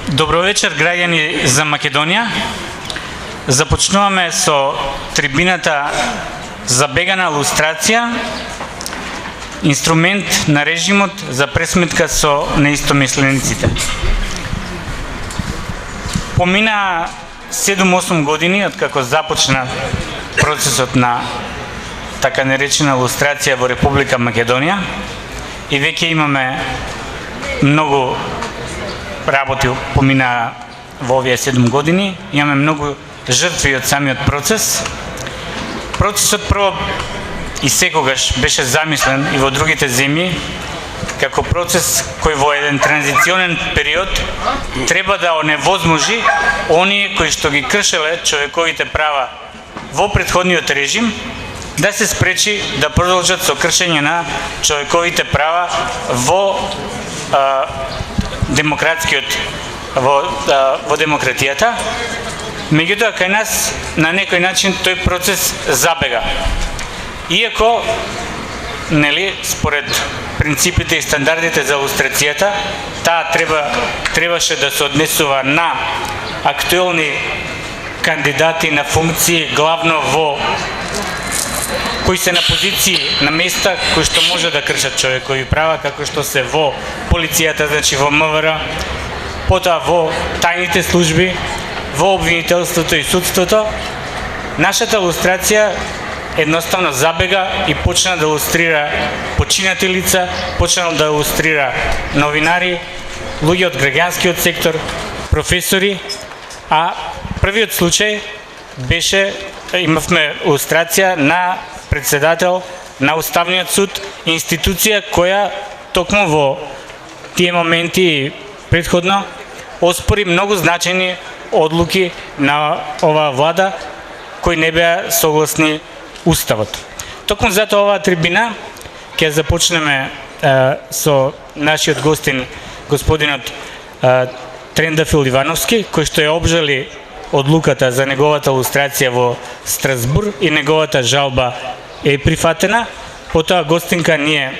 Добро вечер, граѓани за Македонија. Започнуваме со трибината за бегана лустрација, инструмент на режимот за пресметка со неистомислениците. Помина 7-8 години од како започна процесот на така наречена лустрација во Република Македонија и веќе имаме многу работи помина во овие 7 години, имаме многу жртви од самиот процес. Процесот прво и секогаш беше замислен и во другите земји како процес кој во еден транзиционен период треба да оневозможи оние кои што ги кршеле човековите права во претходниот режим да се спречи да продолжат со кршење на човековите права во во демократијата. Меѓутоа кај нас на некој начин тој процес забега. Иако според принципите и стандардите за лустрацијата, таа требаше да се однесува на актуелни кандидати на функции, главно во кои се на позиции на места кои што може да кршат човекови права, како што се во полицијата, значи во МВР, потоа во тајните служби, во обвинителството и судството. Нашата лустрација едноставно забега и почна да лустрира починати лица, почна да лустрира новинари, луѓе од граѓанскиот сектор, професори, а првиот случај беше, имавме лустрација на председател на Уставниот суд, институција која токму во тие моменти претходно оспори многу значајни одлуки на оваа влада кои не беа согласни Уставот. Токму затоа оваа трибина ќе започнеме со нашиот гостин, господинот Трендафил Ивановски, кој што ја обжали одлуката за неговата лустрација во Страсбур и неговата жалба е прифатена. Потоа гостинка ни е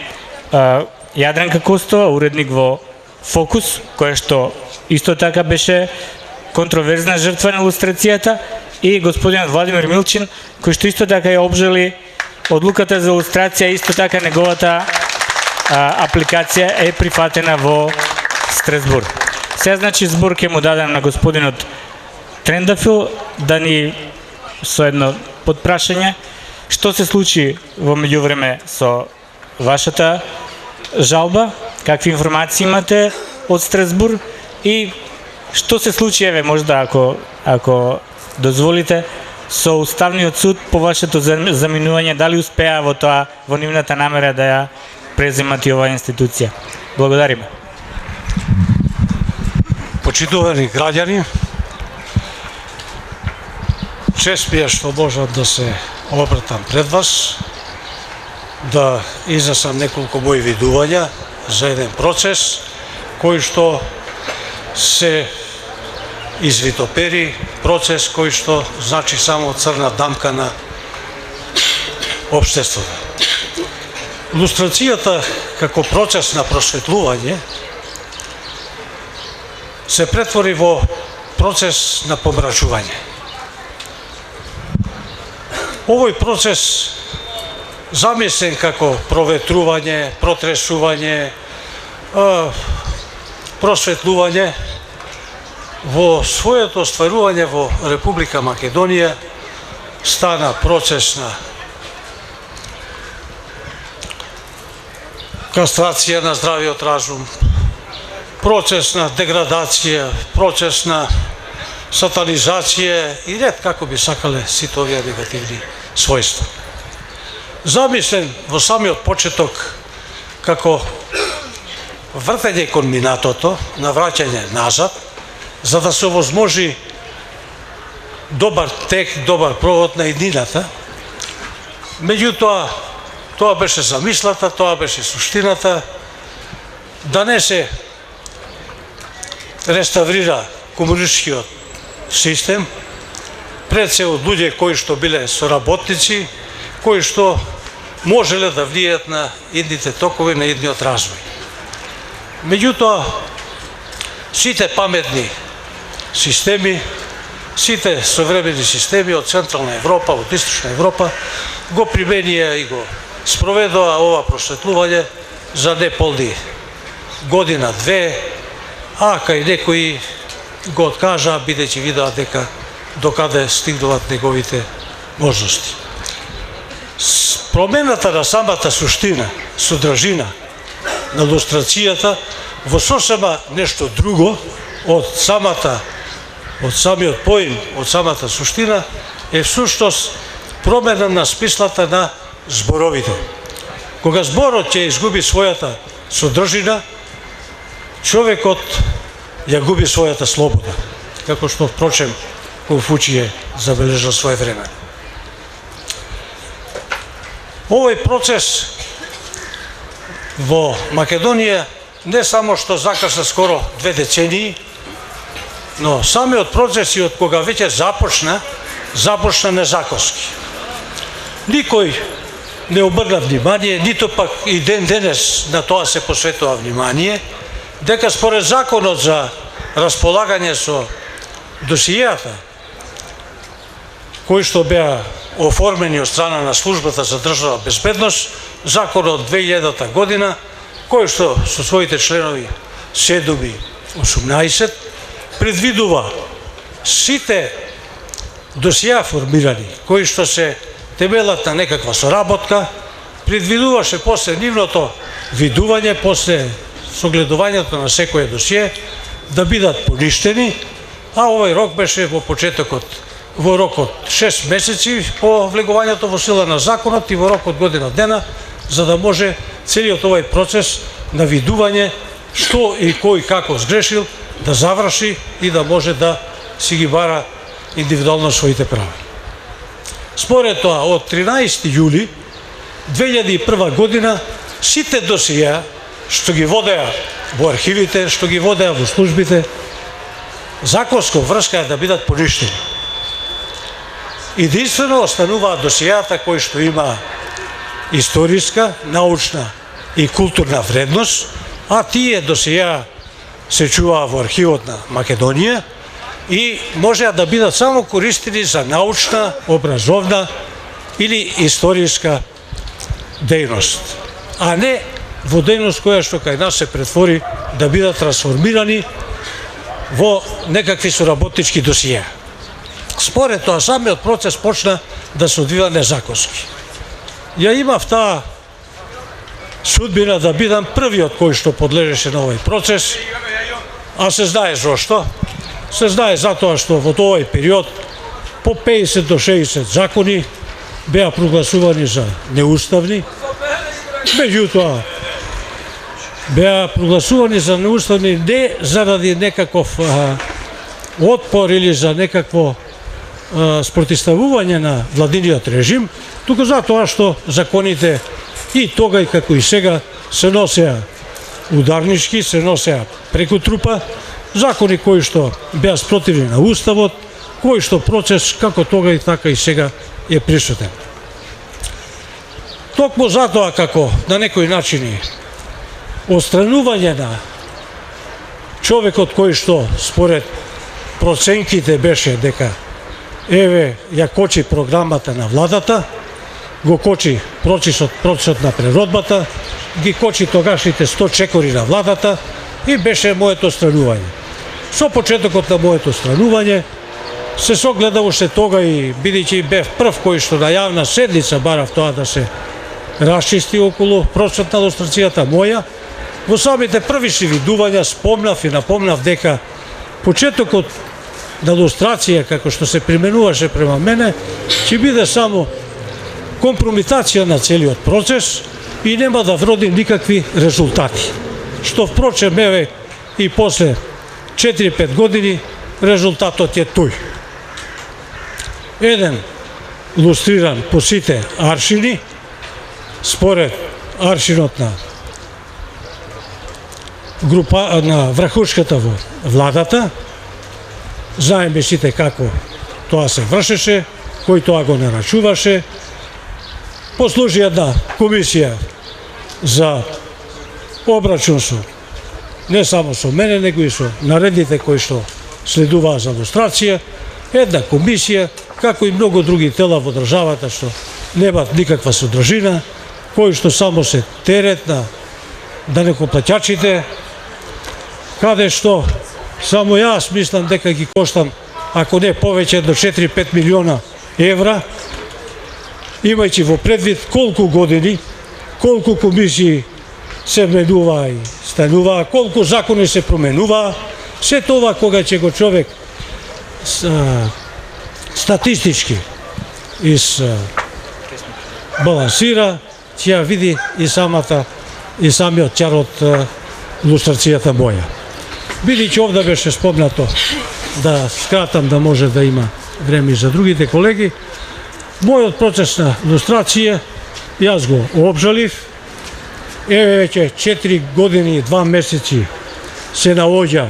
Јадранка Костова, уредник во Фокус, која што исто така беше контроверзна жртва на лустрацијата, и господинот Владимир Милчин, кој што исто така ја обжали одлуката за лустрација, исто така неговата апликација е прифатена во Страсбур. Сега значи збор ќе му дадам на господинот Трендафил да ни со едно подпрашање што се случи во меѓувреме со вашата жалба, какви информации имате од Страсбур и што се случи, еве можда ако дозволите, со Уставниот суд по вашето заминување, дали успеа во нивната намера да ја преземат и оваа институција. Благодариме. Почитувани граѓани, чест ми е што можам да се обратам пред вас, да изнесам неколку мои видувања за еден процес кој што се извитопери, процес кој што значи само црна дамка на општеството. Лустрацијата како процес на просветлување се претвори во процес на помрачување. Овој процес замислен како проветрување, протресување, просветлување, во своето остварување во Република Македонија стана процес на кастрација на здравиот разум, процес на деградација, процес на сатанизација и ред како би сакале сите овие негативни својства. Замислен во самиот почеток како вртење кон минатото, навраќање назад, за да се овозможи добар тек, добар провод на иднината. Меѓутоа, тоа беше замислата, тоа беше суштината, да не се реставрира комунистичкиот систем, пред се од луѓе кои што биле соработници, кои што можеле да влијат на идните токови, на идниот развој. Меѓутоа, сите паметни системи, сите современи системи од Централна Европа, од Источна Европа, го применија и го спроведоа ова просветлување за неполни година-две, а кај некои го откажаа, бидејќи видоа дека докаде стигнуваат неговите можности. Промената на самата суштина, содржина на лустрацијата во сосема нешто друго од самиот поим, од самата суштина, е всушност промена на смислата на зборовите. Кога зборот ќе изгуби својата содржина, човекот ја губи својата слобода, како што впрочем Конфуције забележал своје време. Овој процес во Македонија не само што закасна скоро 2 децении, но самиот процес и од кога веќе започна незаконски. Никој не обрна внимание, нито пак и ден денес на тоа се посветува внимание, дека според законот за располагање со досијата, кои што беа оформени од страна на Службата за државна безбедност, законот од 2000 година, кој што со своите членови 7 и 18 предвидува сите досија формирани, кои што се темелат на некаква соработка, предвидуваше после нивното видување, после согледувањето на секое досие, да бидат поништени, а овој рок беше во почетокот, во рок од 6 месеци по влегувањето во сила на законот и во рок од година дена, за да може целиот овој процес на видување што и кој како сгрешил да заврши и да може да си ги бара индивидуално своите права. Според тоа, од 13 јули 2001 година сите досија што ги водеа во архивите, што ги водеа во службите, законско врска е да бидат поништени. Единствено остануваат досијата кои што има историска, научна и културна вредност, а тие досија се чуваа во архивот на Македонија и можеа да бидат само користени за научна, образовна или историска дејност, а не во дејност која што кај нас се претвори да бидат трансформирани во некакви соработнички досија. Според тоа, самиот процес почна да се одвива незаконски. Ја имав таа судбина да бидам првиот кој што подлежеше на овој процес, а се знае зошто. Се знае затоа што во овој период по 50 до 60 закони беа прогласувани за неуставни, меѓутоа беа прогласувани за неуставни не заради некаков отпор или за некакво спротивставување на владиниот режим, туку затоа што законите и тога и како и сега се носеа ударнички, се носеа преку трупа, закони кои што беа спротивни на уставот, кои што процес како тога и така и сега е присутен. Токму затоа како на некои начини отстранување на човекот кој што според проценките беше дека еве ја кочи програмата на владата, го кочи процесот на преродбата, ги кочи тогашните 100 чекори на владата и беше моето странување. Со почетокот на моето странување се согледаваше тога и бидејќи бев прв кој што на јавна седница барав тоа да се расчисти околу процесот на лустрацијата моја, во самите првични видувања спомнав и напомнав дека почетокот на лустрација како што се применуваше према мене ќе биде само компрометација на целиот процес и нема да вроди никакви резултати. Што впрочем еве и после 4-5 години резултатот е тој. Еден лустриран по сите аршини, според аршинот на група на врхушката во владата, знаеме сите како тоа се вршеше, кој тоа го нарачуваше, послужи една комисија за обрачун со не само со мене, него и со наредните кои што следуваа за лустрација, една комисија, како и многу други тела во државата што немаат никаква содржина, кои што само се терет на данекоплаќачите, каде што само јас мислам дека ги коштам, ако не повеќе до 4-5 милиона евра, имајќи во предвид колку години, колку комисии се менуваа и стануваа, колку закони се променуваа, се тоа кога ќе го човек статистички балансира, ќе ја види и самиот чар од лустрацијата моја. Бидејќи овде беше спомнато, да скратам да може да има време и за другите колеги, мојот процес на лустрација, јас го обжалив, еве веќе 4 години и 2 месеци се наоѓа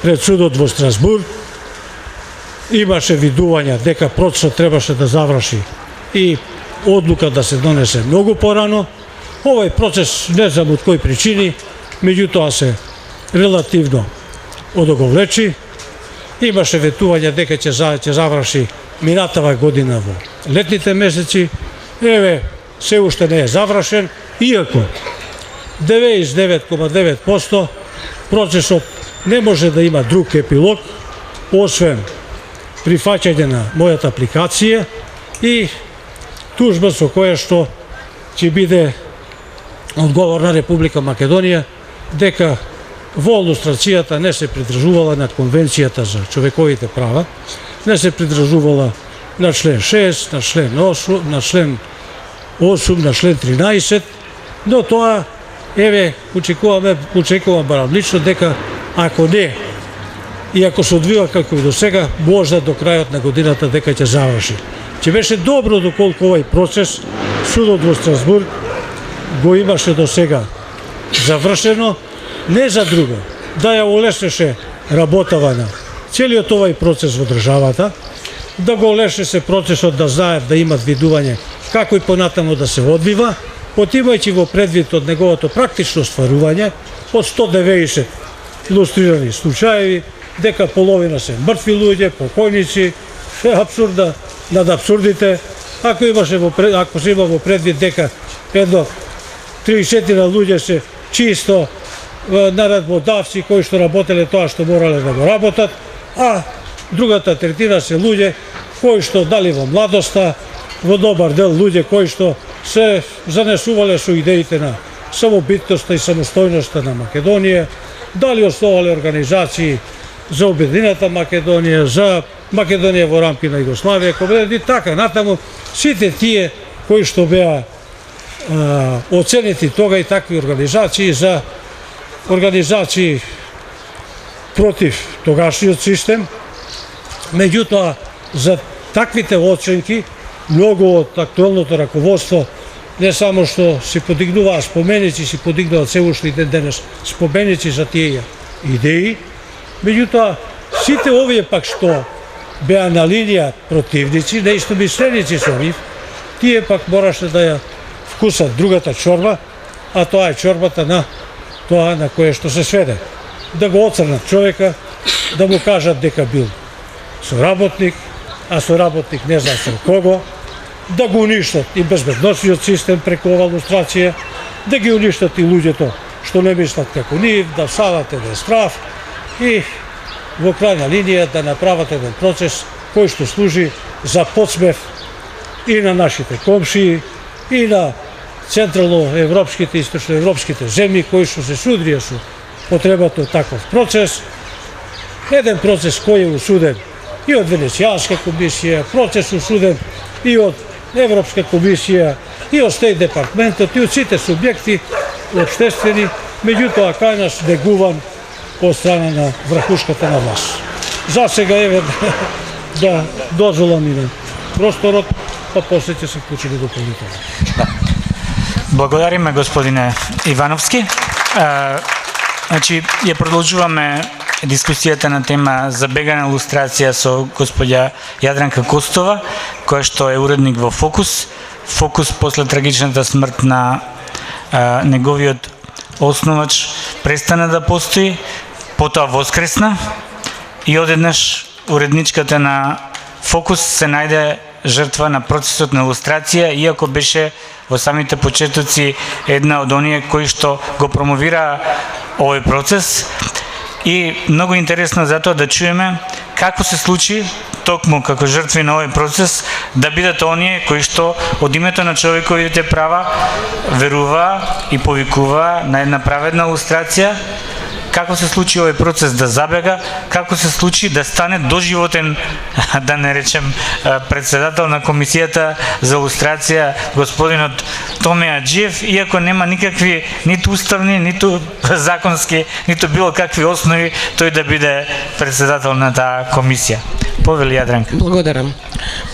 пред судот во Страсбург, имаше видување дека процесот требаше да заврши и одлука да се донесе многу порано. Овој процес не знам од кои причини, меѓутоа се релативно одоговлечи. Имаше ветување дека ќе заврши минатава година во летните месеци. Еве, се уште не е завршен, иако 99,9% процесот не може да има друг епилог, освен прифаќање на мојата апликација и тужба со која што ќе биде одговор на Република Македонија дека во лустрацијата не се придржувала на Конвенцијата за човековите права, не се придржувала на член 6, на член 8, на член 13, но тоа, еве, очекувам барам лично дека ако не, и ако се одвива како и до сега, може до крајот на годината дека ќе заврши. Ќе беше добро доколку овој процес судот во Страсбург го имаше до сега завршено, не за друго, да ја олеснеше работава на целиот овој процес во државата, да го олеснеше процесот да знаат да имат видување како и понатаму да се одвива, отимајќи во предвид од неговото практично стварување, од 190 илустрирани случаеви, дека половина се мртви луѓе, покојници, се апсурда над апсурдите, ако се има во предвид дека едно 34 луѓе се чисто наредбодавци кои што работеле тоа што морале да го работат, а другата третина се луѓе кои што дали во младоста, во добар дел луѓе кои што се занесувале со идеите на самобитноста и самостојноста на Македонија, дали основале организации за Обединената Македонија, за Македонија во рамки на Југославија, и така натаму, сите тие кои што беа оценети тога и такви организации за организации против тогашниот систем. Меѓутоа, за таквите оценки, многу од актуелното раководство не само што се подигнуваа споменици, се подигнуваат се уште и ден денес споменици за тие идеи, меѓутоа, сите овие пак што беа на линија противници, неистомисленици со нив, тие пак мораше да ја вкусат другата чорба, а тоа е чорбата на тоа на кое што се сведе. Да го оцрнат човека, да му кажат дека бил соработник, а соработник не знае со кого, да го уништат и безбедносниот систем преку ова лустрација, да ги уништат и луѓето што не мислат како нив, да всадат еден страв и во крајна линија да направат еден процес кој што служи за подсмев и на нашите комшии, и на централно-европските и источно-европските земји кои што се судрија со потребата од таков процес. Еден процес кој е осуден и од Венецијанска комисија, процес осуден и од Европска комисија, и од Стејт департментот, и од сите субјекти општествени, меѓутоа кај нас негуван од страна на врхушката на власт. За сега еве да дозволам и на просторот, па после ќе се вклучиме дополнително. Благодариме, господине Ивановски. Значи, ја продолжуваме дискусијата на тема забегана лустрација со господја Јадранка Костова, која што е уредник во Фокус. Фокус после трагичната смрт на неговиот основач престана да постои, потоа воскресна и одеднаш уредничката на Фокус се најде жртва на процесот на илустрација, иако беше во самите почетоци една од оние кои што го промовира овој процес. И многу интересно затоа да чуеме како се случи токму како жртви на овој процес да бидат оние кои што од името на човековите права верува и повикува на една праведна илустрација, како се случи овој процес да забега, како се случи да стане доживотен, да не речем, председател на комисијата за илустрација господинот Томе Аџиев, иако нема никакви ниту уставни, ниту законски, ниту било какви основи тој да биде председател на таа комисија. Повели Јадранка. Благодарам.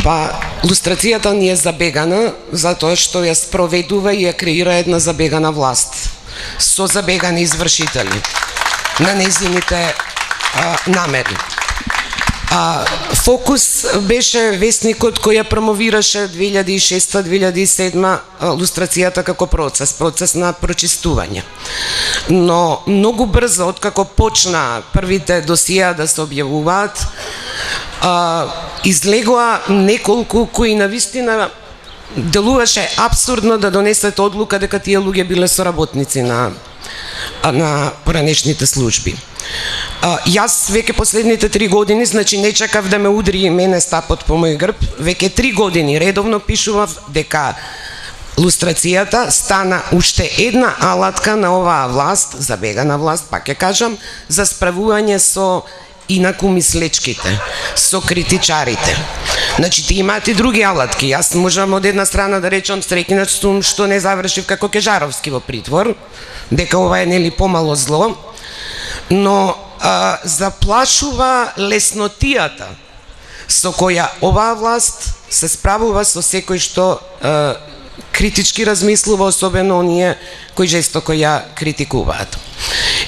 Па, лустрацијата ни е забегана затоа што ја спроведува и ја креира една забегана власт со забегани извршители на нејзините намери. Фокус беше вестникот кој ја промовираше 2006-2007 лустрацијата како процес на прочистување. Но многу брзо, откако почна првите досија да се објавуваат, излегоа неколку кои навистина делуваше апсурдно да донесат одлука дека тие луѓе биле соработници на поранешните служби. Јас веќе последните 3 години, значи не чекав да ме удри и мене стапот по мој грб, веќе 3 години редовно пишував дека лустрацијата стана уште една алатка на оваа власт, забегана власт, пак ќе кажам, за справување со инакумислечките, со критичарите. Значи, ти имаат и други алатки. Јас можам од една страна да речам среќнат сум што не завршив како Кежаровски во притвор, дека ова е нели помало зло, но заплашува леснотијата со која оваа власт се справува со секој што критички размислува, особено оние кои жестоко ја критикуваат.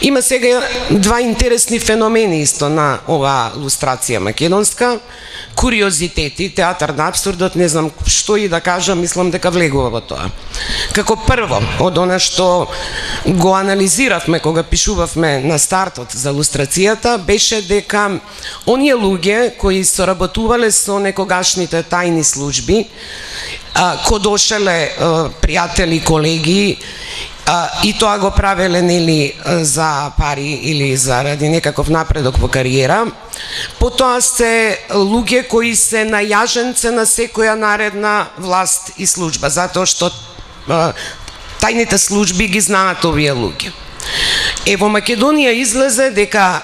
Има сега два интересни феномени исто на оваа лустрација македонска. Куриозитети, театар на апсурдот, не знам што и да кажам, мислам дека влегува во тоа. Како прво, од она што го анализиравме кога пишувавме на стартот за лустрацијата, беше дека оние луѓе кои соработувале со некогашните тајни служби, кодошеле пријатели, колеги, и тоа го правеле нели за пари или заради некаков напредок во кариера. Потоа се луѓе кои се најаженце на секоја наредна власт и служба, затоа што тајните служби ги знаат овие луѓе. Во Македонија излезе дека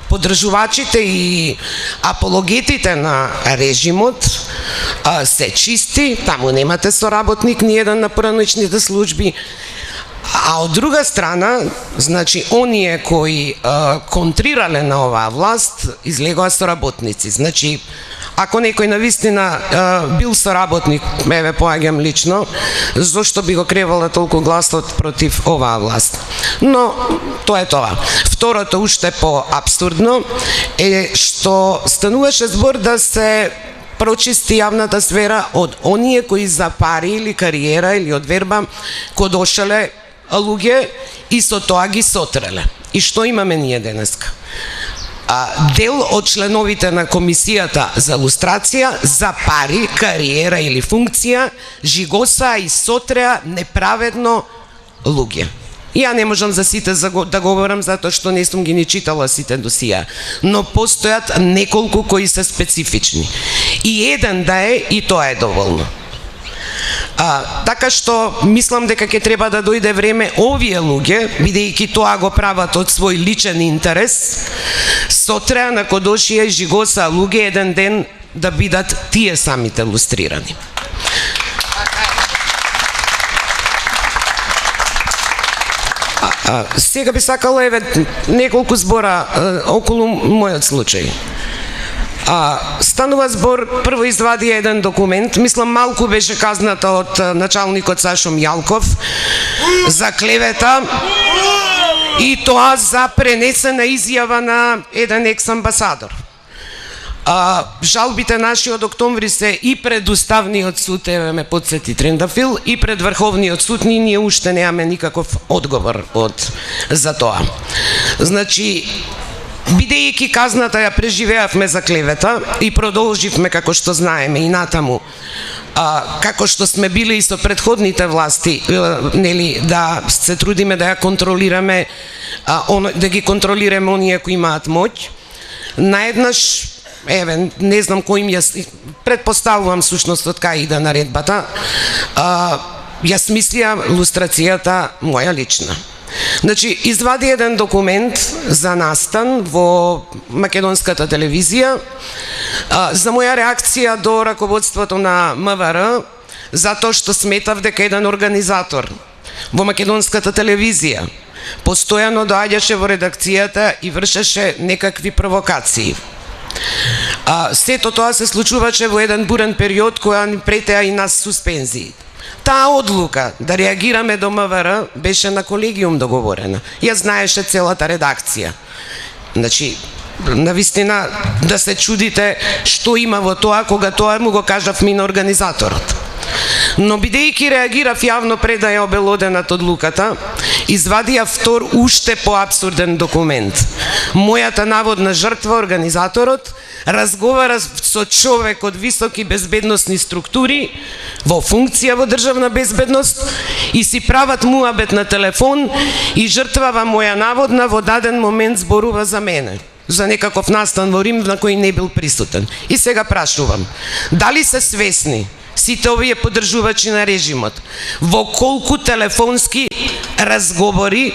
поддржувачите и апологетите на режимот се чисти, таму немате соработник ни еден на поранешните служби, а од друга страна, значи, оние кои контрирале на оваа власт, излегоа соработници. Значи, ако некој навистина бил соработник, еве поаѓам лично, зошто би го кревала толку гласот против оваа власт? Но тоа е тоа. Второто, уште по-апсурдно, е што стануваше збор да се прочисти јавната сфера од оние кои за пари или кариера или од верба кодошеле луѓе и со тоа ги сотреле. И што имаме ние денеска? Дел од членовите на комисијата за лустрација за пари, кариера или функција жигоса и сотреа неправедно луѓе. Ја не можам за сите да говорам затоа што не сум ги ни читала сите досија, но постојат неколку кои се специфични. И еден да е, и тоа е доволно. Така што мислам дека ќе треба да дојде време овие луѓе, бидејќи тоа го прават од свој личен интерес, сотреа на кодошија и жигоса луѓе еден ден да бидат тие самите лустрирани. Сега би сакала еве неколку збора околу мојот случај. Станува збор, прво извади еден документ, мислам малку беше казната од началникот Сашо Мјалков за клевета и тоа за пренесена изјава на еден екс-амбасадор. Жалбите наши од октомври се и пред Уставниот суд, еве ме подсети Трендафил, и пред Врховниот суд, ние уште немаме никаков одговор за тоа. Значи, бидејќи казната ја преживеавме за клевета и продолживме, како што знаеме, и натаму, како што сме били и со предходните власти, нели, да се трудиме да ја контролираме, да ги контролираме оние кои имаат моќ, наеднаш, еве, не знам кој им ја, предпоставувам сушност од кај иде наредбата, ја смислија лустрацијата моја лична. Значи, извади еден документ за настан во македонската телевизија за моја реакција до раководството на МВР, затоа што сметав дека еден организатор во македонската телевизија постојано доаѓаше во редакцијата и вршеше некакви провокации. Сето тоа се случуваше во еден бурен период која ни претеа и нас суспензии. Таа одлука да реагираме до МВР беше на колегиум договорена. Ја знаеше целата редакција. Значи, навистина да се чудите што има во тоа, кога тоа му го кажав ми на организаторот. Но бидејќи реагирав јавно пред да ја обелоденат одлуката, извадија втор уште поабсурден документ. Мојата наводна жртва, организаторот, разговара со човек од високи безбедносни структури во функција во државна безбедност и си прават муабет на телефон и жртвава моја наводна во даден момент зборува за мене, за некаков настан во Рим на кој не бил присутен. И сега прашувам, дали се свесни сите овие поддржувачи на режимот во колку телефонски разговори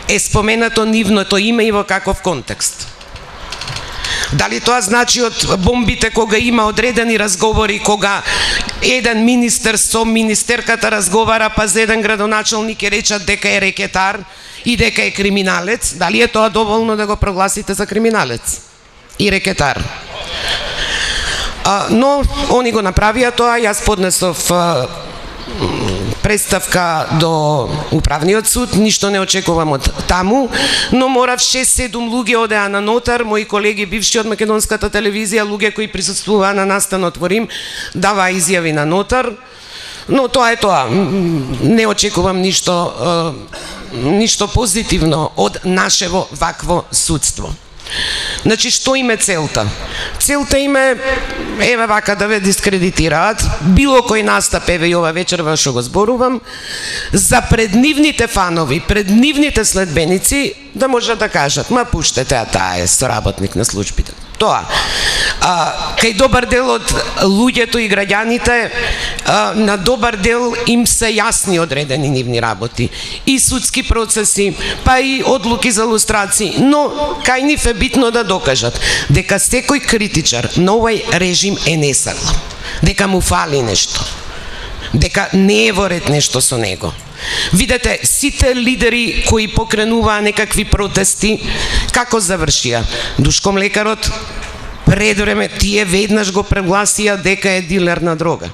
е споменато нивното име и во каков контекст? Дали тоа значи од бомбите кога има одредени разговори, кога еден министер со министерката разговара, па за еден градоначалник е речат дека е рекетар и дека е криминалец, дали е тоа доволно да го прогласите за криминалец и рекетар? Но они го направија тоа, јас поднесов представка до Управниот суд, ништо не очекувам од таму, но морав 6-7 луѓе одеа на нотар, мои колеги бивши од македонската телевизија, луѓе кои присуствуваа на настанот во Рим, даваа изјави на нотар, но тоа е тоа. Не очекувам ништо позитивно од нашево вакво судство. Значи, што им е целта? Целта им е, еве вака, да ве дискредитираат, било кој настап, еве и ова вечерва што го зборувам, за преднивните фанови, преднивните следбеници, да можат да кажат, ма пуштете, таа е соработник на службите. Тоа. Кај добар дел од луѓето и граѓаните, на добар дел им се јасни одредени нивни работи. И судски процеси, па и одлуки за лустрации, но кај нив е битно да докажат дека секој критичар на овој режим е несагласен, дека му фали нешто, дека не е во ред нешто со него. Видете, сите лидери кои покренуваа некакви протести, како завршија? Душком лекарот пред време тие веднаш го прегласија дека е дилер на дрога.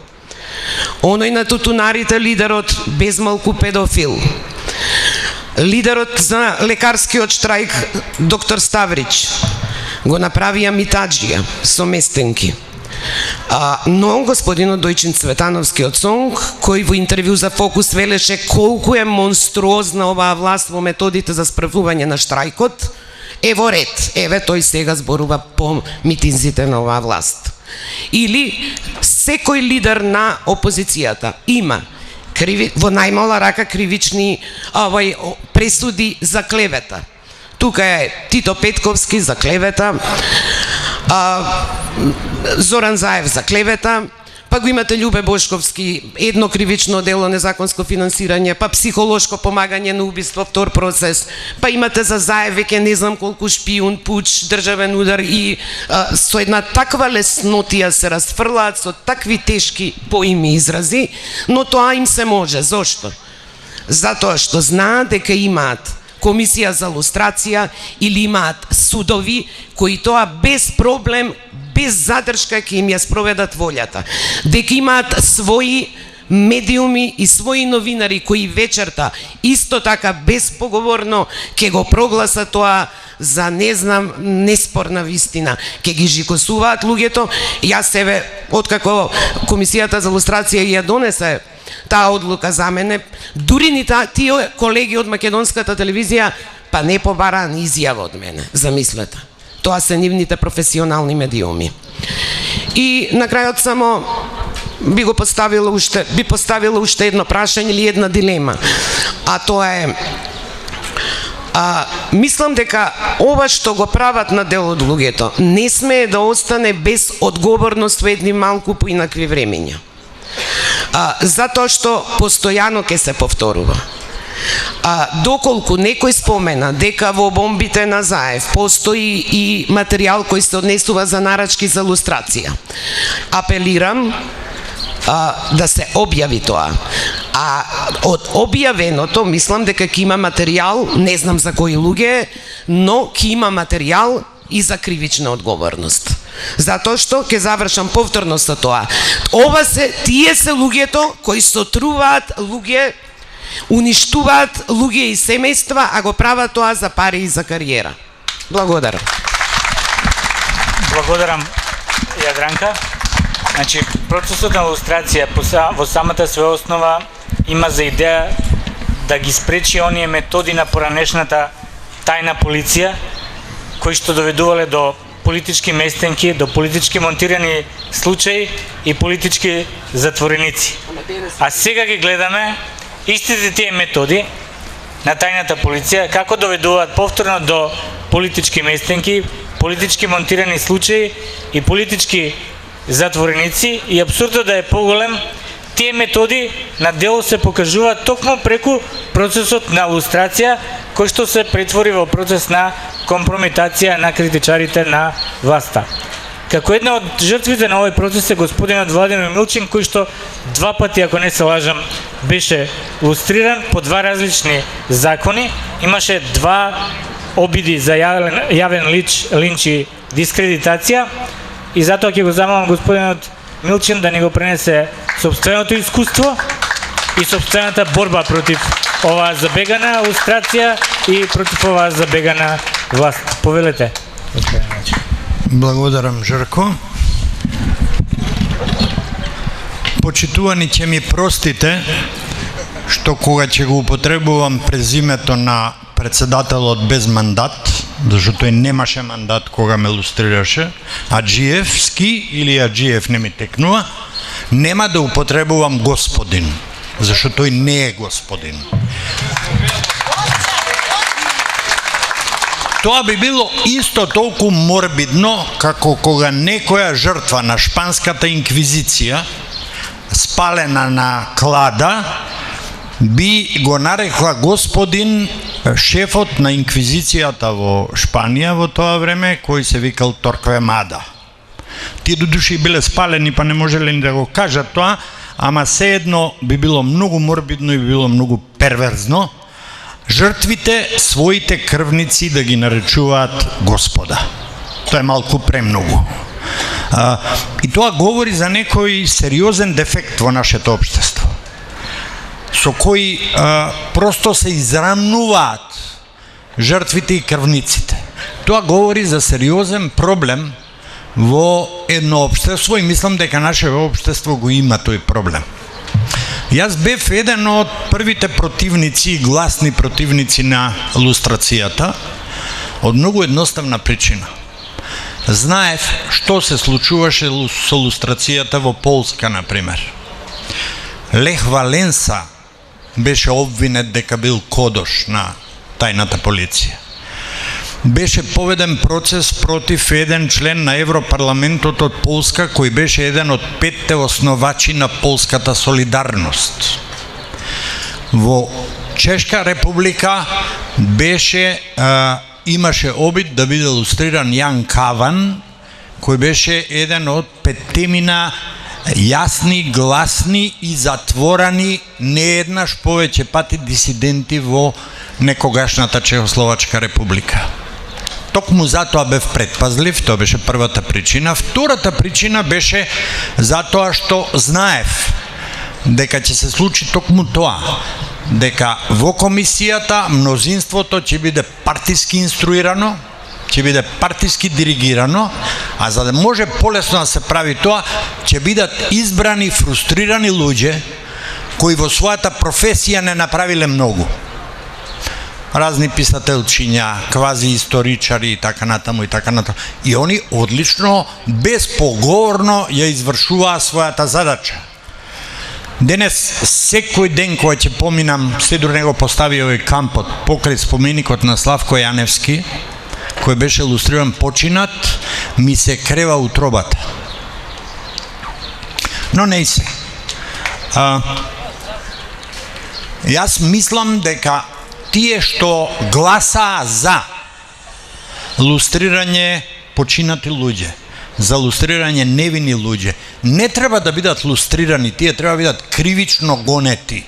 Оној на тутунарите лидерот безмалку педофил. Лидерот за лекарскиот штрајк доктор Ставрич го направија митаџија со местенки. Но господинот Дојчин Цветановски од СОНГ, кој во интервју за Фокус велеше колку е монструозна оваа власт во методите за справување на штрајкот, е во ред. Еве тој сега зборува по митинзите на оваа власт. Или секој лидер на опозицијата има во најмала рака кривични пресуди за клевета. Тука е Тито Петковски за клевета, Зоран Заев за клевета, па го имате Љубе Бошковски, едно кривично дело незаконско финансирање, па психолошко помагање на убиство, втор процес, па имате за Заев веќе не знам колку шпион, пуч, државен удар и со една таква леснотија се расфрлаат со такви тешки поими изрази, но тоа им се може. Зошто? Затоа што знаат дека имаат комисија за лустрација или имаат судови кои тоа без проблем, без задршка ќе им ја спроведат волјата. Дека имаат своји медиуми и своји новинари кои вечерта исто така безпоговорно ќе го прогласа тоа за не знам неспорна вистина, ќе ги жикосуваат луѓето. Јас себе откако комисијата за лустрација ја донесе таа одлука за мене, дури ни тие колеги од македонската телевизија па не побараа ни изјава од мене, замислете. Тоа се нивните професионални медиуми. И на крајот само би поставила уште едно прашање или една дилема. А тоа е мислам дека ова што го прават на дел од луѓето не смее да остане без одговорност во едни малку поинакви времења. Затоа што постојано ќе се повторува. Доколку некој спомена дека во бомбите на Заев постои и материјал кој се однесува за нарачки за лустрација, апелирам да се објави тоа. А од објавеното мислам дека ќе има материјал, не знам за кои луѓе, но ќе има материјал и за кривична одговорност. Затоа што ќе завршам повторно со тоа. Тие се луѓето кои сотруваат луѓе, уништуваат луѓе и семејства, а го прават тоа за пари и за кариера. Благодарам. Благодарам, Јадранка. Значи, процесот на лустрација во самата своја основа има за идеја да ги спречи оние методи на поранешната тајна полиција, кои што доведувале до политички местенки, до политички монтирани случаи и политички затвореници. А сега ги гледаме истите тие методи на тајната полиција како доведуваат повторно до политички местенки, политички монтирани случаи и политички затвореници, и апсурдот да е поголем, тие методи на дело се покажуваат токму преку процесот на лустрација, кој што се претвори во процес на компрометација на критичарите на власта. Како една од жртвите на овој процес е господинот Владимир Милчин, кој што 2 пати, ако не се лажам, беше лустриран по 2 различни закони. Имаше 2 обиди за јавен линч и дискредитација, и затоа ќе го замолам господинот Милчин да ни го пренесе собственото искуство и собствената борба против оваа забегана лустрација и против оваа забегана власт. Повелете. Благодарам, Жрко. Почитувани, ќе ми простите што кога ќе го употребувам презимето на председателот без мандат, зашто тој немаше мандат кога ме лустрираше, Аджиевски или Аджиев не ми текнува, нема да употребувам господин, зашто тој не е господин. Тоа би било исто толку морбидно како кога некоја жртва на шпанската инквизиција, спалена на клада, би го нарекла господин шефот на инквизицијата во Шпанија во тоа време, кој се викал Торквемада. Тие души биле спалени, па не можеле ни да го кажат тоа, ама sejedno би било многу морбидно и би било многу перверзно жртвите своите крвници да ги наречуваат Господа. Тоа е малку премногу. И тоа говори за некој сериозен дефект во нашето општество, со кои просто се израмнуваат жртвите и крвниците. Тоа говори за сериозен проблем во едно општество и мислам дека нашето општество го има тој проблем. Јас бев еден од првите противници и гласни противници на лустрацијата од многу едноставна причина. Знаев што се случуваше со лустрацијата во Полска, например. Лех Валенса беше обвинет дека бил кодош на тајната полиција. Беше поведен процес против еден член на Европарламентот од Полска, кој беше еден од 5 основачи на полската солидарност. Во Чешка република имаше обид да биде лустриран Јан Каван, кој беше еден од 5 јасни, гласни и затворани нееднаш повеќе пати дисиденти во некогашната Чехословачка република. Токму затоа бев предпазлив, тоа беше првата причина. Втората причина беше затоа што знаев дека ќе се случи токму тоа, дека во комисијата мнозинството ќе биде партиски инструирано, ќе биде партиски диригирано, а за да може полесно да се прави тоа, ќе бидат избрани фрустрирани луѓе кои во својата професија не направиле многу. Разни писателчиња, квази историчари и така натаму и така натаму. И они одлично, безпоговорно ја извршуваа својата задача. Денес, секој ден кој ќе поминам, Сидор него постави овој кампот покрај споменикот на Славко Јаневски, кој беше илустриран починат, ми се крева утробата. Но не и се. Јас мислам дека тие што гласаа за лустрирање починати луѓе, за лустрирање невини луѓе, не треба да бидат лустрирани, тие треба да бидат кривично гонети.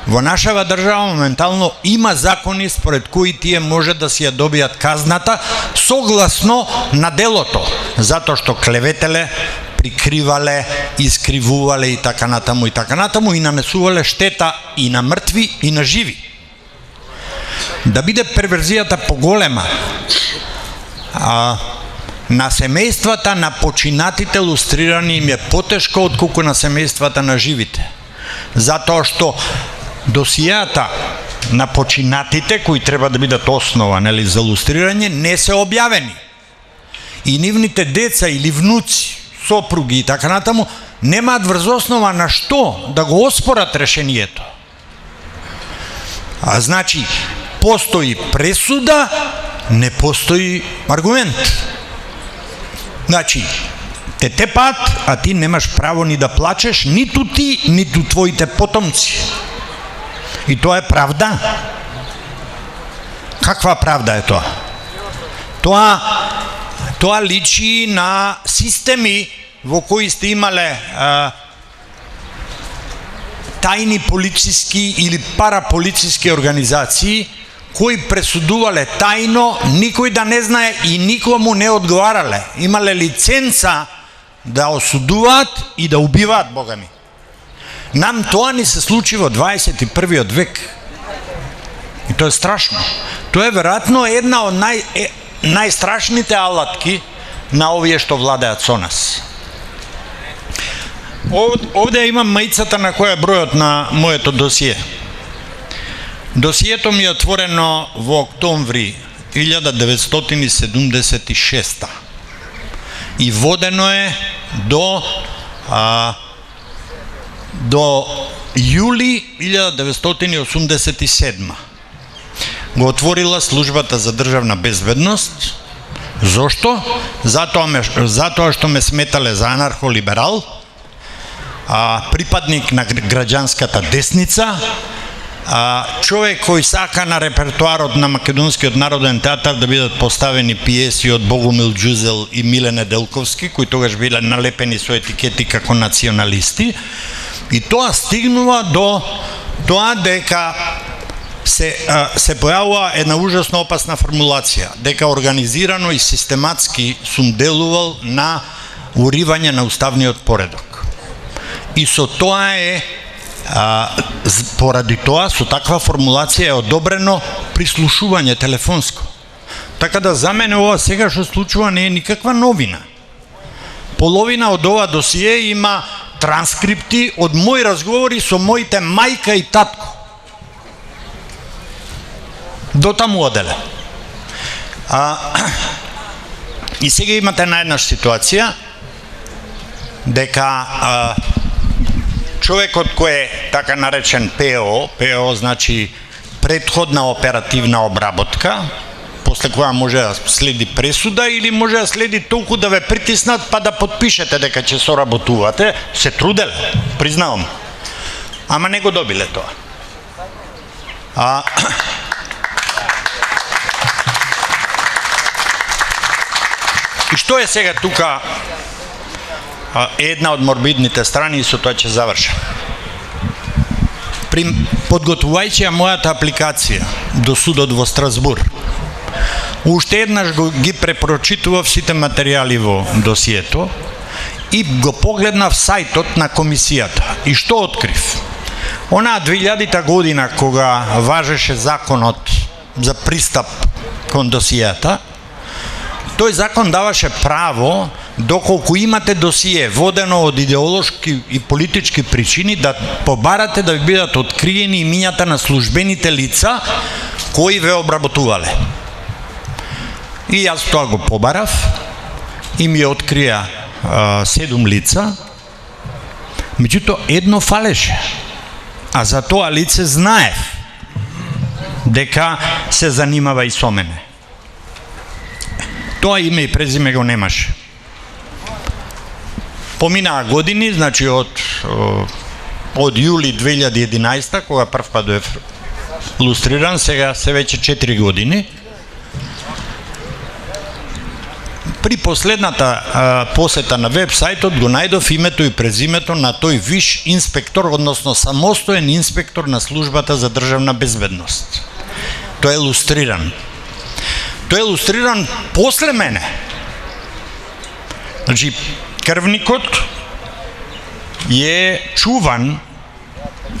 Во нашава држава моментално има закони според кои тие може да си ја добијат казната согласно на делото, затоа што клеветеле, прикривале, искривувале и така натаму и нанесувале штета и на мртви и на живи. Да биде перверзијата поголема, на семејствата на починатите лустрирани им е потешко отколку на семејствата на живите. Затоа што досијата на починатите, кои треба да бидат основа, нели, за лустрирање, не се објавени. И нивните деца или внуци, сопруги и така натаму, немаат врз основа на што да го оспорат решението. Значи, постои пресуда, не постои аргумент. Значи, те тепат, а ти немаш право ни да плачеш, ниту ти, ниту твоите потомци. И тоа е правда. Каква правда е тоа? Тоа личи на системи во кои сте имале тајни полициски или параполициски организации кои пресудувале тајно, никој да не знае и никому не одговарале. Имале лиценца да осудуваат и да убиваат, бога ми. Нам тоа ни се случи во 21. век. И тоа е страшно. Тоа е веројатно една од најстрашните алатки на овие што владеат со нас. Овде имам маицата на која е бројот на моето досие. Досието ми е отворено во октомври 1976 и водено е до јули 1987. Го отворила службата за државна безбедност. Зошто? Затоа што ме сметале за анархолиберал, припадник на граѓанската десница, човек кој сака на репертуарот на Македонскиот народен театар да бидат поставени пиеси од Богомил Ѓузел и Миле Неделковски, кои тогаш биле налепени со етикети како националисти. И тоа стигнува до тоа дека се појавува една ужасно опасна формулација, дека организирано и систематски сум делувал на уривање на уставниот поредок. И со тоа е, поради тоа, со таква формулација е одобрено прислушување телефонско. Така да за мене ова сега што случува не е никаква новина. Половина од ова досие има транскрипти од мои разговори со моите мајка и татко. До таму оделе. И сега имате наеднаш ситуација дека човекот кој е така наречен ПО значи предходна оперативна обработка, после која може да следи пресуда или може да следи толку да ве притиснат па да подпишете дека ќе соработувате, се труделе, признавам. Ама не го добиле тоа. И што е сега тука една од морбидните страни и со тоа ќе завршам. Подготвувајќи ја мојата апликација до судот во Страсбур, уште еднаш ги препрочитував сите материјали во досието и го погледнав сајтот на комисијата. И што открив? Онаа 2000 година, кога важеше законот за пристап кон досијата, тој закон даваше право, доколку имате досие водено од идеолошки и политички причини, да побарате да ви бидат откриени имињата на службените лица кои ве обработувале. И јас тоа го побарав и ми открија 7 лица, меѓутоа едно фалеше, а за тоа лице знаев дека се занимава и со мене. Тоа име и презиме го немаше. Поминаа години, значи од јули 2011, кога прв пат бев лустриран, сега се веќе 4 години. При последната посета на веб-сајтот го најдов името и презимето на тој виш инспектор, односно самостоен инспектор на службата за државна безбедност. Тој е лустриран. Тој е лустриран после мене. Значи, крвникот е чуван,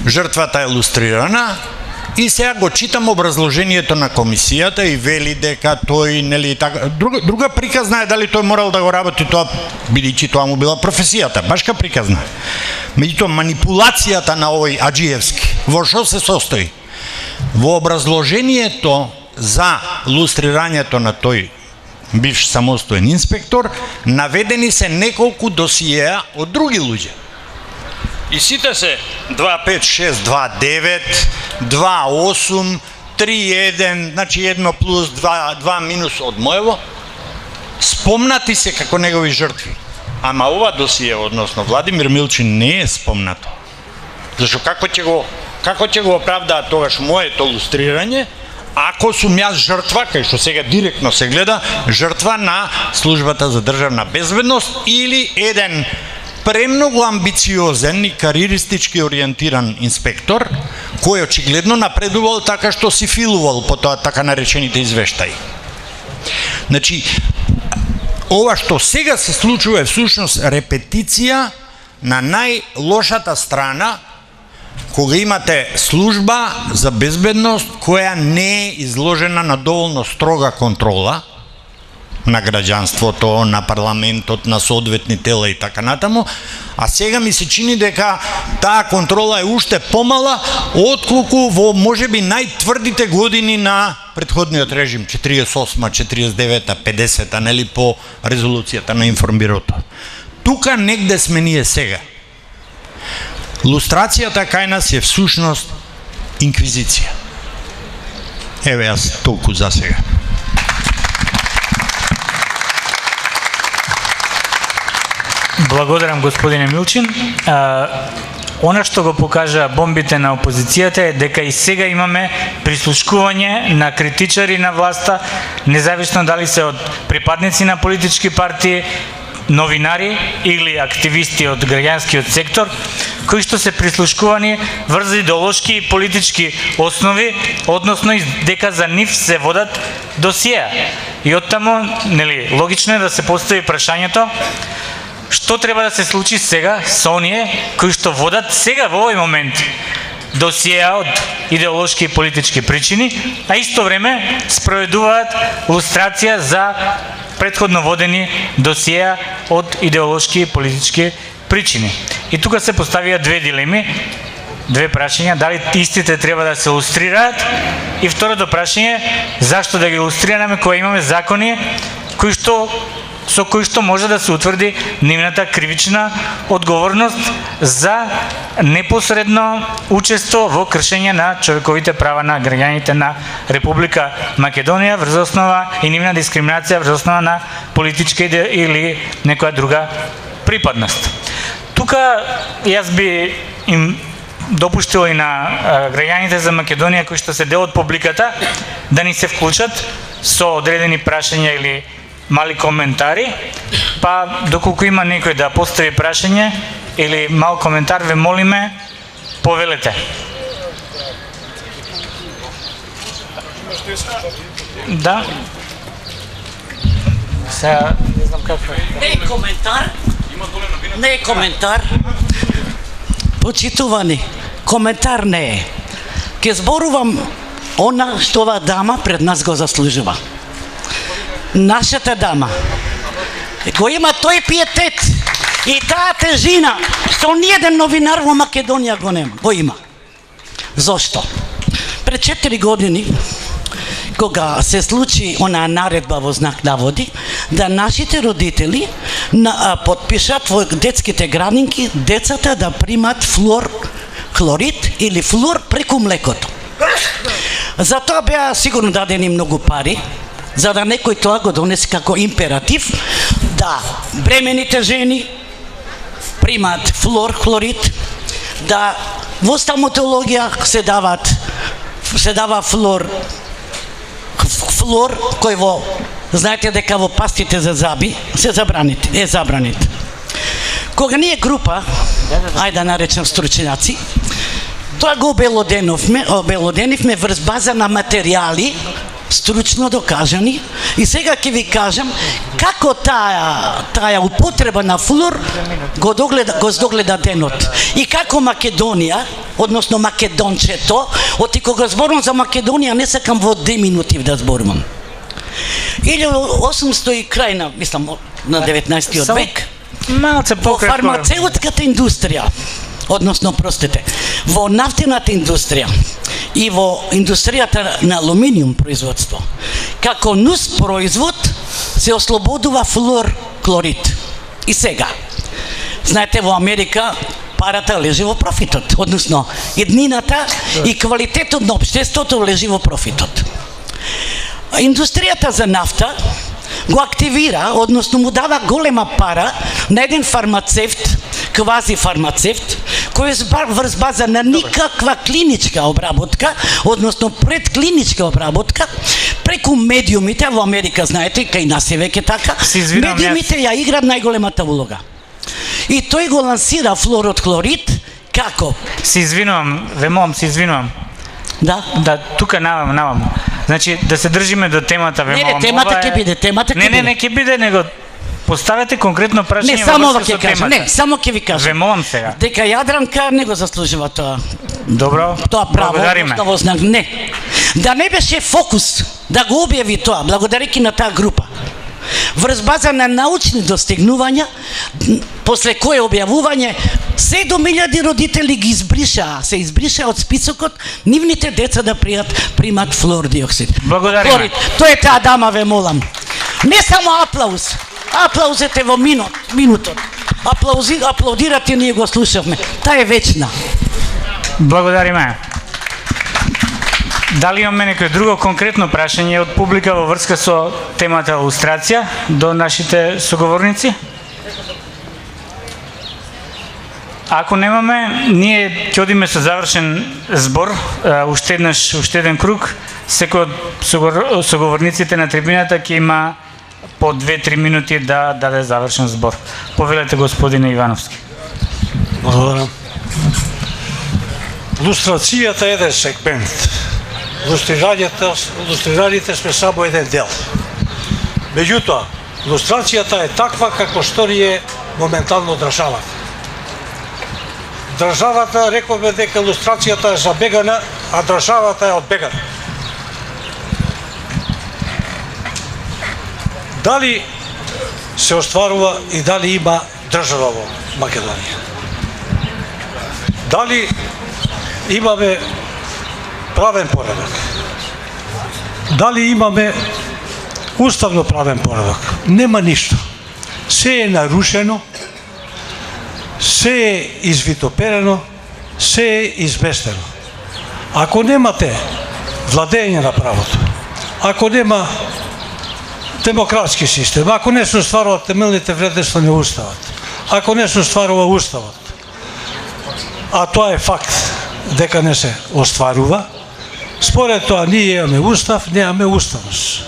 жртвата е лустрирана, и сега го читам образложението на комисијата и вели дека тој, нели, така, друга приказна е дали тој морал да го работи тоа, бидејќи тоа му била професијата, башка приказна. Меѓутоа, манипулацијата на овој Аџиевски, во што се состои? Во образложението за лустрирањето на тој бивш самостоен инспектор, наведени се неколку досиеа од други луѓе. И сите се 256, 29, 28, 31, значи 1 плюс 2 минус од моево, спомнати се како негови жртви. Ама ова досие, односно Владимир Милчин, не е спомнато. Зашто како ќе го оправдаат тогаш моето лустрирање, ако сум јас жртва, кај што сега директно се гледа, жртва на службата за државна безбедност или еден премногу амбициозен и кариеристички ориентиран инспектор, кој очигледно напредувал така што си филувал по тоа така наречените извештаи. Значи, ова што сега се случува е всушност репетиција на најлошата страна, кога имате служба за безбедност која не е изложена на доволно строга контрола на граѓанството, на парламентот, на соодветни тела и така натаму, а сега ми се чини дека таа контрола е уште помала отколку во можеби најтврдите години на претходниот режим, 48, 49, 50, нели, по резолуцијата на Информбирото. Тука негде сме ние сега. Лустрацијата кај нас е всушност инквизиција. Еве јас толку за сега. Благодарам, господине Милчин. Она што го покажа бомбите на опозицијата е дека и сега имаме прислушкување на критичари на власта, независно дали се од припадници на политички партии, новинари или активисти од граѓанскиот сектор, кои што се прислушкувани врз идеолошки и политички основи, односно и дека за нив се водат досиеа. И оттаму, нели, логично е да се постави прашањето што треба да се случи сега со оние кои што водат сега во овој момент досиеа од идеолошки и политички причини, а исто време спроведуваат лустрација за претходно водени досиеа од идеолошки и политички причини. И тука се поставија две дилеми, две прашања, дали истите треба да се лустрираат, и второто прашање, зашто да ги лустрираме кога имаме закони со кои што може да се утврди нивната кривична одговорност за непосредно учество во кршење на човековите права на граѓаните на Република Македонија врз основа и нивна дискриминација врз основа на политичка или некоја друга припадност. Тука јас би им допуштил и на граѓаните за Македонија кои што се дел од публиката да ни се вклучат со одредени прашања или мали коментари, па доколку има некој да постави прашање или мал коментар, ве молиме, повелете. Да? Сега, не знам какво е. Коментар? Не е коментар. Почитувани, коментар не е. Ке зборувам она што ова дама пред нас го заслужува. Нашата дама го има тој пиетет и таа тежина што ниеден новинар во Македонија го нема. Го има. Зошто? Пред 4 години, кога се случи онаа наредба во знак наводи, да нашите родители подпишат во детските градинки децата да примат флуор хлорид или флуор преку млекото. За тоа беа сигурно дадени многу пари, за да некој тоа го донесе како императив, да бремените жени примат флуор хлорид, да во стоматологија се дава флуор кој во, знаете дека во пастите за зъби е забранет. Кога ние група, ајде да наречем стручњаци, тоа го обелоденивме врз база на материјали стручно докажани и сега ќе ви кажам како таа употреба на флуор го догледа денот и како Македонија, односно македончето, оти кога зборувам за Македонија не сакам во 2 минути да зборувам. 1800 и крај на 19 век во фармацевтската индустрија, односно во нафтената индустрија и во индустријата на алуминиум производство, како нус производ се ослободува флуор хлорид. И сега, знаете, во Америка парата лежи во профитот, односно еднината и квалитетот на општеството лежи во профитот. Индустријата за нафта го активира, односно му дава голема пара на еден фармацевт, квази фармацевт, кој врз база на никаква клиничка обработка, односно предклиничка обработка, преку медиумите, во Америка знаете, кај нас е веќе така, медиумите ја играат најголемата улога. И тој го лансира флуорот хлорид како? Се извинувам, се извинувам. Да? Да, тука навам. Значи, да се држиме до темата, Не, темата ќе биде, Не ќе биде, него поставете конкретно прашање во врска со темата. Не, само ќе ви кажам. Ве молам сега. Дека Јадранка не го заслужува тоа. Добро, тоа право, благодариме. Не. Да не беше фокус да го објави тоа, благодарејќи на таа група. Врз база на научни достигнувања, после кое објавување 7.000 родители ги се избриша од списокот нивните деца да примат флуор диоксид. Благодариме. Тоа е таа дама, ве молам. Не само аплауз. Аплаузете во минутот. Аплаудирате, ние го слушавме. Таа е вечна. Благодариме. Дали имаме некој друго конкретно прашање од публика во врска со темата лустрација до нашите соговорници? Ако немаме, ние ќе одиме со завршен збор, уште еден круг. Секој од соговорниците на трибината ќе има по 2-3 минути да даде завршен збор. Повелете, господине Ивановски. Благодарам. Лустрацијата е еден сегмент. Лустрираните сме само еден дел. Меѓутоа, лустрацијата е таква како што ни е моментално државата. Државата, рековме дека лустрацијата е забегана, а државата е одбегана. Дали се остварува и дали има држава во Македонија? Дали имаме правен поредок? Дали имаме уставно правен поредок? Нема ништо. Се е нарушено, се е извитоперено, се е изместено. Ако немате владење на правото, ако нема демократски систем, ако не се остваруваат темелните вредности на уставот, ако не се остварува уставот, а тоа е факт дека не се остварува, според тоа ние имаме устав, немаме уставност.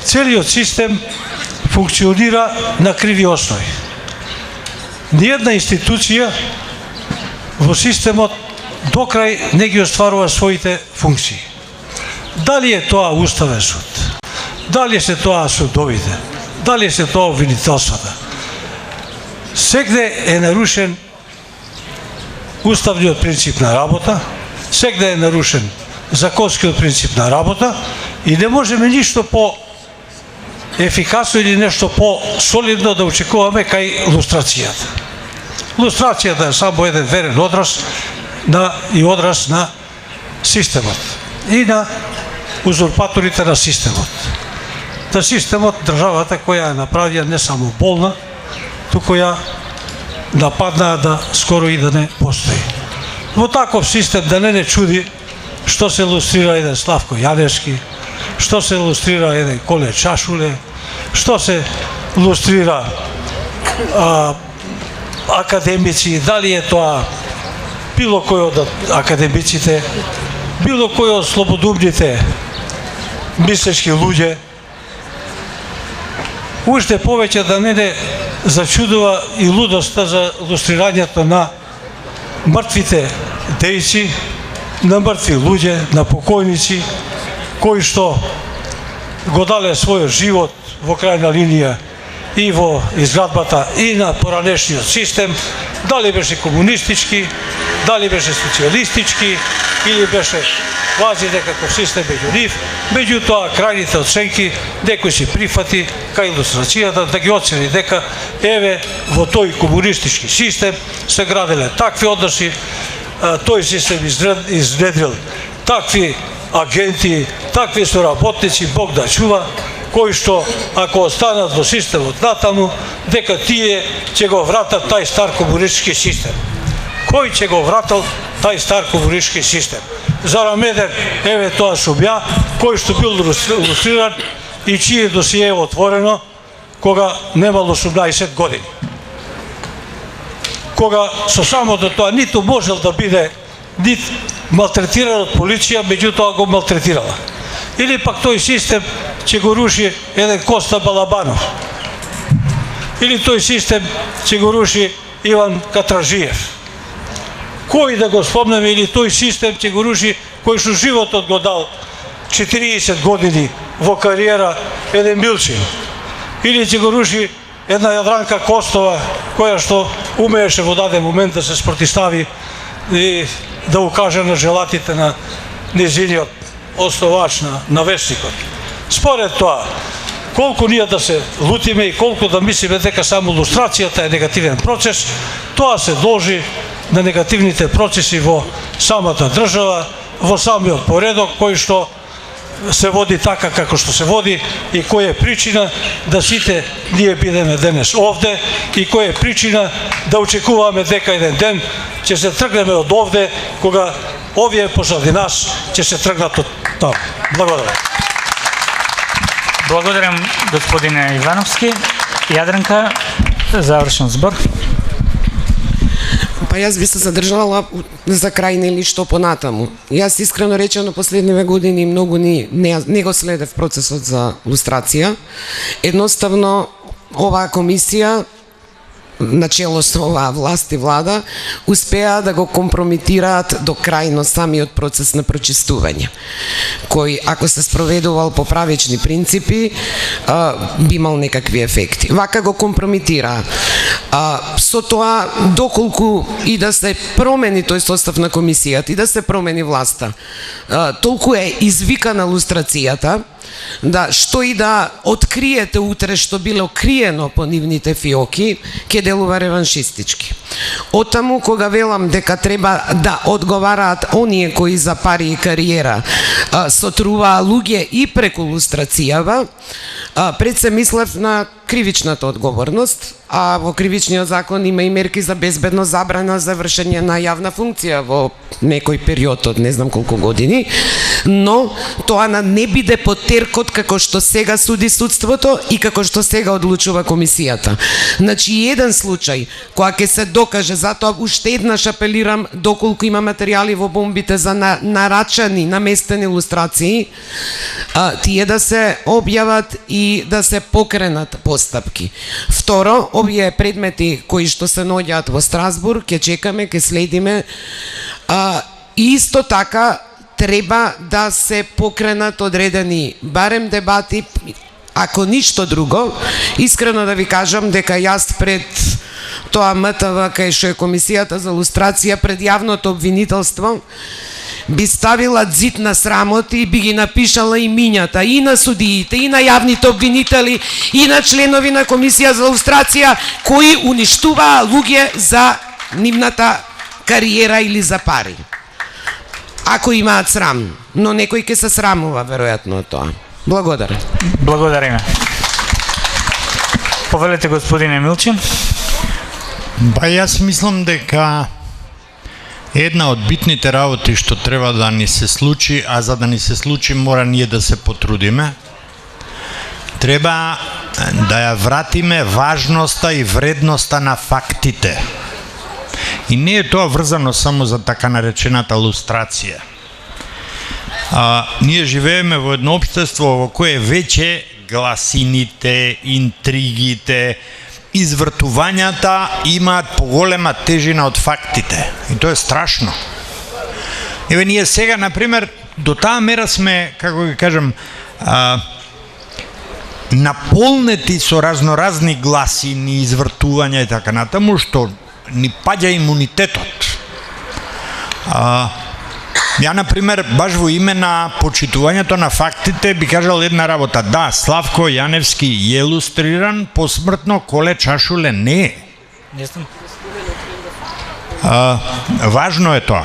Целиот систем функционира на криви основи. Ниједна институција во системот докрај не ги остварува своите функции. Дали е тоа уставен суд? Дали се тоа судовите? Дали се тоа обвинителствата? сегде е нарушен уставниот принцип на работа, сегде е нарушен законскиот принцип на работа и не можеме ништо по ефикасно или нешто по-солидно да очекуваме кај лустрацијата. Лустрацијата е само еден верен одраз на системот и на узурпаторите на системот. Да системот, државата која е направија не само болна, туку ја нападнаа да скоро и да не постои. Во таков систем да не чуди што се лустрира еден Славко Јаневски, што се лустрира еден Коле Чашуле, што се лустрира академици, дали е тоа било кој од академиците, било кој од слободумните мислечки луѓе, уште повеќе да не зачудува и лудоста за лустрирањето на мртвите дејци, на мртви луѓе, на покојници, кои што го дале својот живот во крајна линија и во изградбата и на поранешниот систем, дали беше комунистички, дали беше социјалистички или беше квази некаков систем меѓу нив, меѓутоа крајните оценки некој си прифати кај илустрацијата да ги оцени дека еве во тој комунистички систем се граделе такви односи, тој систем изнедрил такви агенти, такви соработници, Бог да чува, кои што ако останат во системот натаму, дека тие ќе го вратат тај стар комунистички систем. Кој ќе го вратал тај стар комунистички систем? Зарам еден, еве тоа Шубја, кој што бил лустриран и чие досие е отворено кога немал 18 години. Кога со самото тоа ниту можел да биде нит малтретиран од полиција, меѓутоа го малтретирала. Или пак тој систем ќе го руши еден Коста Балабанов. Или тој систем ќе го руши Иван Катражиев. Кој да го спомнеме, или тој систем ќе го руши кој што животот го дал 40 години во кариера еден Милчин. Или ќе го руши една Јадранка Костова, која што умееше во даден момент да се спротистави и да укаже на желатите на низиниот основач на вестникот. Според тоа, колку ние да се лутиме и колку да мислиме дека само лустрацијата е негативен процес, тоа се должи на негативните процеси во самата држава, во самиот поредок кој што се води така како што се води и кој е причина да сите ние бидеме денес овде и кој е причина да очекуваме дека еден ден ќе се тргнеме од овде кога овие позади нас ќе се тргнат од таму. Благодарам. Благодарам, господине Ивановски. Јадранка, завршен збор. Па јас би се задржала за крај нели што понатаму. Јас искрено речено последниве години многу не го следев процесот за лустрација. Едноставно оваа комисија начело со оваа власт и влада успеа да го компрометираат до крајно самиот процес на прочистување, кој ако се спроведувал по правични принципи би имал некакви ефекти. Вака го компрометираа. Со тоа доколку и да се промени тој состав на комисијата и да се промени власта, толку е извикана лустрацијата, да што и да откриете утре што било криено по нивните фиоки, ќе делува реваншистички. Отаму кога велам дека треба да одговараат оние кои за пари и кариера сотруваа луѓе и преку лустрацијава, пред се мислев на кривичната одговорност, а во кривичниот закон има и мерки за безбедно забрана за вршење на јавна функција во некој период од не знам колку години, но тоа не биде под теркот како што сега суди судството и како што сега одлучува комисијата. Значи еден случај кога ќе се докаже, затоа уште еднаш апелирам доколку има материјали во бомбите за нарачани, наместени лустрации, тие да се објават и да се покренат постапки. Второ, овие предмети кои што се наоѓаат во Страсбург, ќе чекаме, ќе следиме. И исто така треба да се покренат одредени барем дебати, ако ништо друго. Искрено да ви кажам дека јас пред тоа МТВ кај што е Комисијата за лустрација пред јавното обвинителство би ставила дзид на срамоти и би ги напишала имињата и на судиите, и на јавните обвинители, и на членови на Комисија за лустрација кои уништуваа луѓе за нивната кариера или за пари. Ако имаат срам, но некој ќе се срамува веројатно од тоа. Благодарам. Благодариме. Повелете, господине Милчин. Па јас мислам дека една од битните работи што треба да ни се случи, а за да ни се случи мора ние да се потрудиме, треба да ја вратиме важноста и вредноста на фактите. И не е тоа врзано само за така наречената лустрација. Ние живееме во едно општество во кое веќе гласините, интригите, извртувањата имаат поголема тежина од фактите. И тоа е страшно. Еве ние сега, например, до таа мера сме, како ги кажам, наполнети со разноразни гласини, извртувања и така натаму, што ни паѓа имунитетот. Ја, например, баш во име на почитувањето на фактите би кажал една работа. Да, Славко Јаневски е илустриран, посмртно Коле Чашуле не е. Важно е тоа.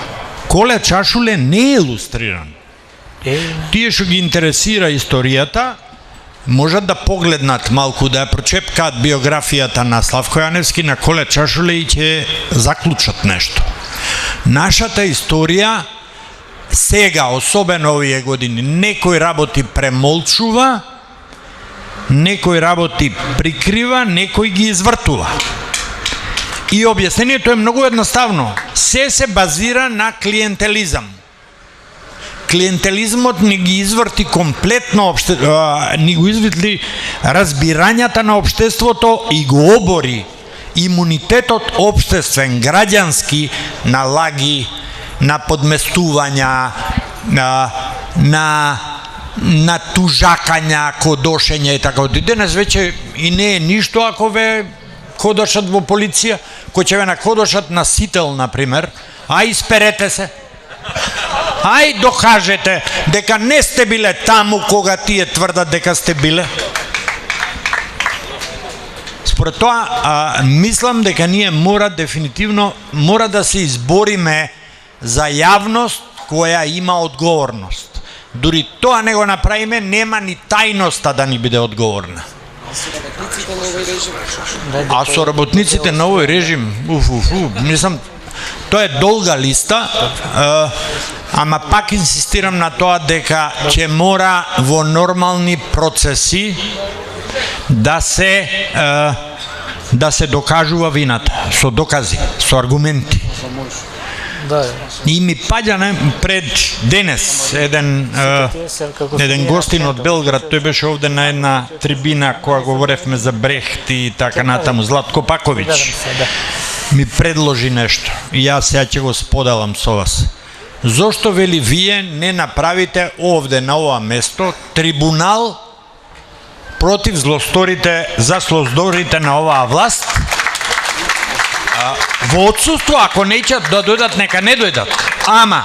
Коле Чашуле не е илустриран. Тие што ги интересира историјата, можат да погледнат малку, да ја прочепкаат биографијата на Славко Јаневски, на Коле Чашуле и ќе заклучат нешто. Нашата историја сега, особено овие години, некој работи премолчува, некој работи прикрива, некој ги извртува. И објаснението е многу едноставно. Се базира на клиентелизам. Клиентелизмот ни ги изврти комплетно, ни го изврти разбирањата на општеството и го обори имунитетот општествен, граѓански, на лаги, на подместувања, на тужакања, кодошења и така. Денес веќе и не е ништо ако ве кодошат во полиција, кој ќе ве накодошат на сител, например, исперете се. Докажете дека не сте биле таму кога тие тврдат дека сте биле. Според тоа, мислам дека ние мора да се избориме за јавност која има одговорност. Дури тоа не го направиме, нема ни тајноста да ни биде одговорна. А со работниците на овој режим, мислам, тоа е долга листа, ама пак инсистирам на тоа дека ќе мора во нормални процеси да се докажува вината, со докази, со аргументи. И ми паѓа пред денес еден гостин од Белград, тој беше овде на една трибина која говоревме за Брехт и така натаму, Златко Паковиќ, ми предложи нешто и јас сега ќе го споделам со вас. Зошто, вели, вие не направите овде на ова место трибунал против злосторите на оваа власт? Во отсуство, ако неќат да дојдат, нека не дојдат. Ама,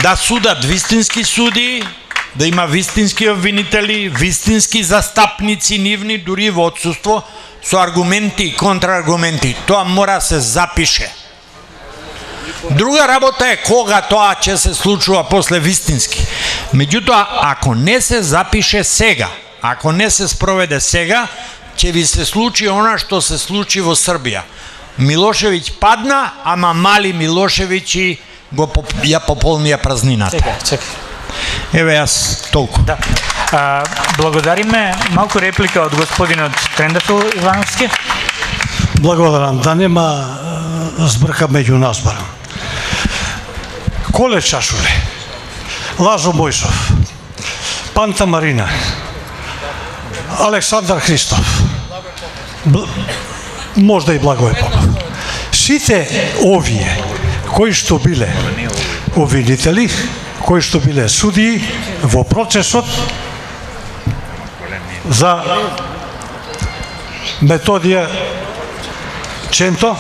да судат вистински суди, да има вистински обвинители, вистински застапници нивни, дури во отсуство, со аргументи и контраргументи. Тоа мора се запише. Друга работа е кога тоа ќе се случува после вистински. Меѓутоа, ако не се запише сега, ако не се спроведе сега, ќе ви се случи она што се случи во Србија. Милошевиќ падна, ама мали Милошевиќи ја пополнија празнината. Чекај. Еве јас толку. Да. Благодариме. Малку реплика од господинот Трендафил Ивановски. Благодарам. Да нема збрка меѓу нас, барам. Коле Чашуле, Лазо Мојсов, Панта Марина, Александар Христов, можда и Благој Попов. Сите овие кои што биле обвинители, кои што биле судии во процесот за Методија Ченто,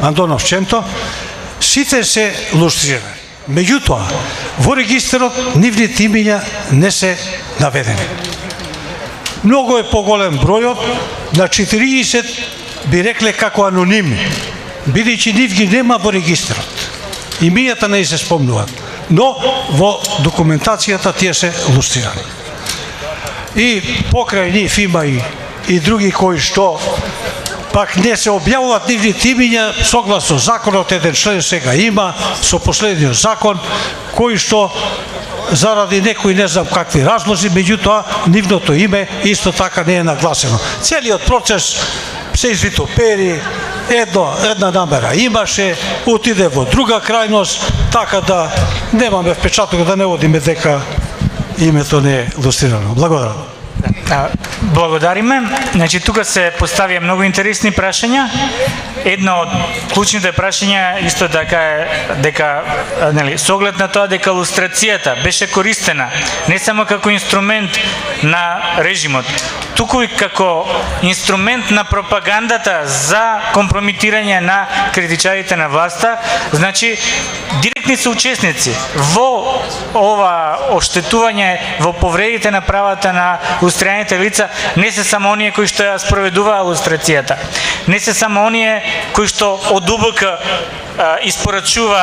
Андонов Ченто, сите се лустрирани. Меѓутоа, во регистрот нивните имиња не се наведени. Многу е поголем бројот, на 40 би рекле како анонимни, бидејќи нив ги нема во регистрот. Имињата не се спомнуваат, но во документацијата тие се лустрирани. И покрај нив има и други кои што пак не се објавуваат нивните имиња согласно законот, еден член сега има со последниот закон, кои што заради некои не знам какви разлози, меѓутоа нивното име исто така не е нагласено. Целиот процес се извитопери, една намера имаше, отиде во друга крајност, така да немаме впечаток да не водиме дека името не е лустрирано. Благодарам. Благодариме. Значи, тука се поставија многу интересни прашања. Едно од клучните прашања исто така е дека со оглед на тоа дека лустрацијата беше користена не само како инструмент на режимот, туку и како инструмент на пропагандата за компрометирање на критичарите на власта, значи директни соучесници во ова оштетување, во повредите на правата на лустраните лица не се само оние кои што ја спроведуваа лустрацијата, не се само оние кои што од УБК испорачува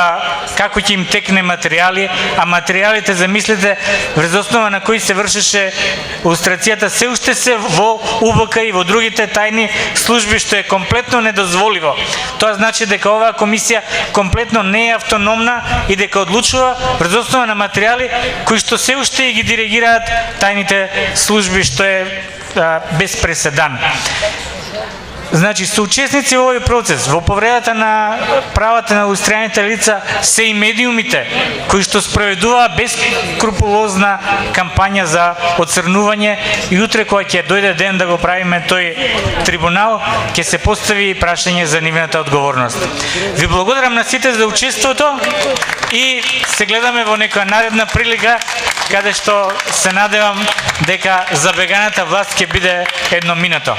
како ќе им текне материјали, а материјалите, замислете, врз основа на кои се вршеше лустрацијата, се уште се во УБК и во другите тајни служби, што е комплетно недозволиво. Тоа значи дека оваа комисија комплетно не е автономна и дека одлучува врз основа на материјали кои што се уште ги диригираат тајните служби, што е без преседан. Значи, соучесници во овој процес, во повредата на правата на лустраните лица се и медиумите, кои што спроведуваа бескрупулозна кампања за оцрнување, и утре кога ќе дојде ден да го правиме тој трибунал, ќе се постави прашање за нивната одговорност. Ви благодарам на сите за учеството и се гледаме во некоја наредна прилика, каде што се надевам дека забеганата власт ќе биде едноминато.